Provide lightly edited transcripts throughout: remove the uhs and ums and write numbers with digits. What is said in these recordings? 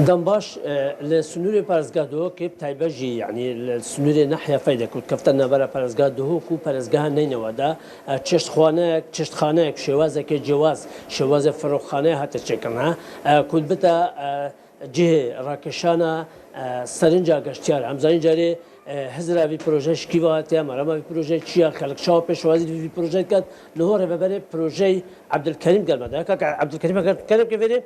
دنباش لسنور پرزگاه دو که تایبجی یعنی سنور ناحیه فایده کود کفتن نبره پرزگاه دو کو پرزگاه نینواده چشت خانه شواز که جواز شواز فروخانه حتی چکنه کود بتا جه راکشانه سرنجا گشتیار همزانی جاری هزار وی پروژه شکیواتی مرام وی پروژه چیا خلق شاپ پیشوازی وی پروژه کرد نهار ببره پروژه عبدالکریم گرمده که عبدالکریم کرد که بره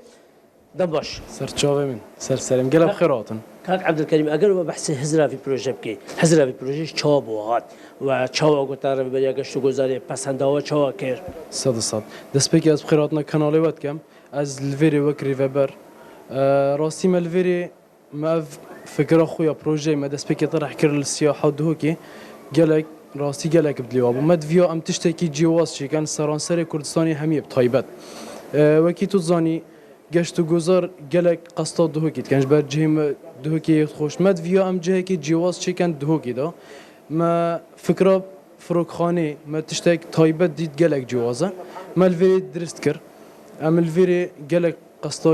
دنباش سرچاوه من سرسرم قلب خيراتن كاك عبد الكريم اگر و بحث هزرا في بروجه بكي هزرا في بروجه چاب وهات و چاوا گوتار بریا گشت گذاری پسنداوا چاوا کر صد دست بکی از خيراتنا كانالي وات كم از الفيري وكري فبر راسي ما الفيري ما فكره خويا بروجي ما دست بکی طرح كر السياحه دهوكي قالك راسي قالك بدلي وابو مد فيو ام تشتكي جواز شي كان سرانسر كردستاني هميه بطيبت وكي تزاني گشت و گذار گلک قصد دهوکید کنج بر جهم دهوکی خوش مد ویا ام جه کی جواز چکن دهوکی دا ما فکر فروخانه ما تشتک تایبت دید گلک جوازه ما الویری درست کر ام الویری گلک قصد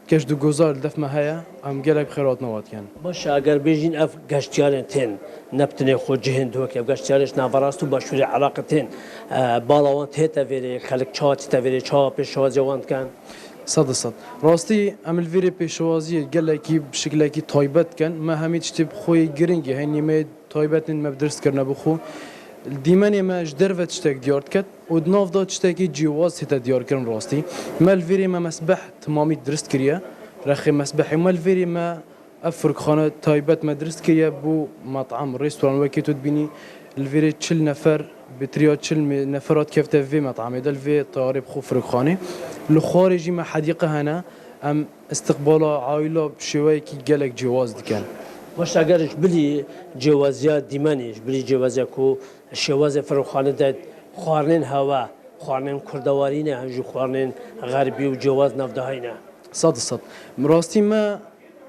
گشت و گذار دف ما هیا ام گلک خیرات نواد کن باش اگر بیجین اف گشتیارن تن نبتنی خود جهن دهوکی گشتیارش نوراستو باشوری علاقه تن بالاوان تهتا ویری خلق چاتی تا ویری چا پیشوازی وان کن صد راستی عمل ویری پیشوازی گلکی بشکلی تایبت کن ما همیت شتیب خوی گرینگی هنی ما تایبت نیم بدرس کرنا بخو دیمانی ما جدر و تشتک دیارت کد و دناف داد تشتکی جواز هتا دیار کرن راستی مال ویری ما مسبح تمامی درست کریه رخی مسبح مال ویری ما افرق خانه تایبت ما درست کریه بو مطعم رستوران وکی تو بینی الویری 40 نفر بتريا 40 نفرات كيف في مطعم هذا الفي طارب خفر خانه لخارجي ما حديقه هنا ام استقبال عائله بشوي كي جالك جواز دكان باش اگرش بلی جوازیات دیمانیش بلی جوازیکو شواز فروخانه داد خوارنین هوا خوارنین کردوارینه هنجو خوارنین غربی و جواز نفدهاینه صد مراستی ما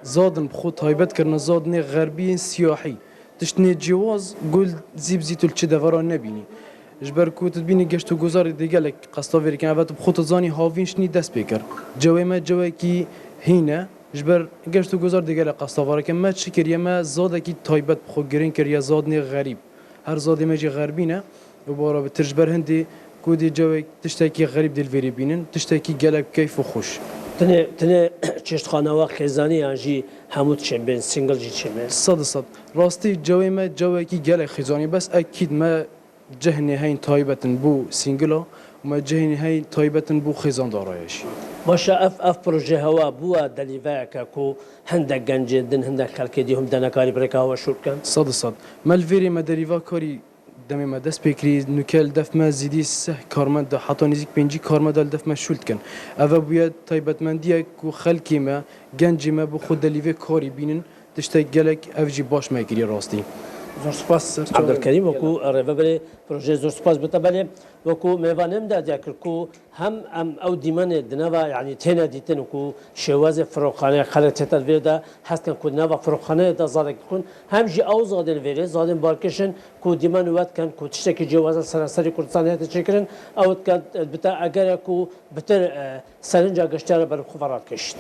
زادن بخود تایبت کرنا زادن غربی سیاحی تشتني جواز قول زيب زيتو لشي دفران نبيني جبر كوت تبيني قشتو گزار ديگلك قصتا فيري كان افات بخوت زاني هاوين شني دست بيكر جوي ما جوي كي هنا جبر قشتو گزار ديگلك قصتا فارا كان ما تشكر يا ما زادا كي تايبت بخو گرين كر يا زادني غريب هر زادي ماجي غربينه وبارا بترجبر هندي كودي جوي تشتكي غريب ديال فيري بينن تشتكي قالك كيف وخوش تنه چشت خانه و خزانی انجی هموت چمبن سینگل جی چمبن صد راستی جوی ما جوی کی گله خزانی بس اكيد ما جهني هاي تايبتن بو سینگلا وما جهني هاي تايبتن بو خزان دارایش باشه اف پروژه هوا بو دلیوه کو هندک گنجندن هندک خلک دی هم دنکاری برکا و شور کن صد ما الفيري ما دلیوه کاری دمی ما دست بکری نکل دف ما زیدی سه کارمند ده حتی نزیک پنجی کارمند دل دف ما شولت کن اوه باید تایبتمندیه کو خلکی ما گنجی ما بو خود دلیوه کاری بینن تشتاق گلک افجی باش ما گیری راستی زور سپاس عبدالکریم وکو رفبری پروژه زور سپاس بتبله وکو میوانم داد کو هم او دیمان دنوا یعنی تینا دیتن وکو شواز فروخانه خلق تتر ویدا هست کن کو نوا فروخانه دا زادک کن هم جی او زادن ویری زادن بارکشن کو دیمان وقت کن کو تشتکی جواز سراسری کردستان هات چکرن او کد بتا اگر کو بتر سرنجا گشتار بر خبرات کشت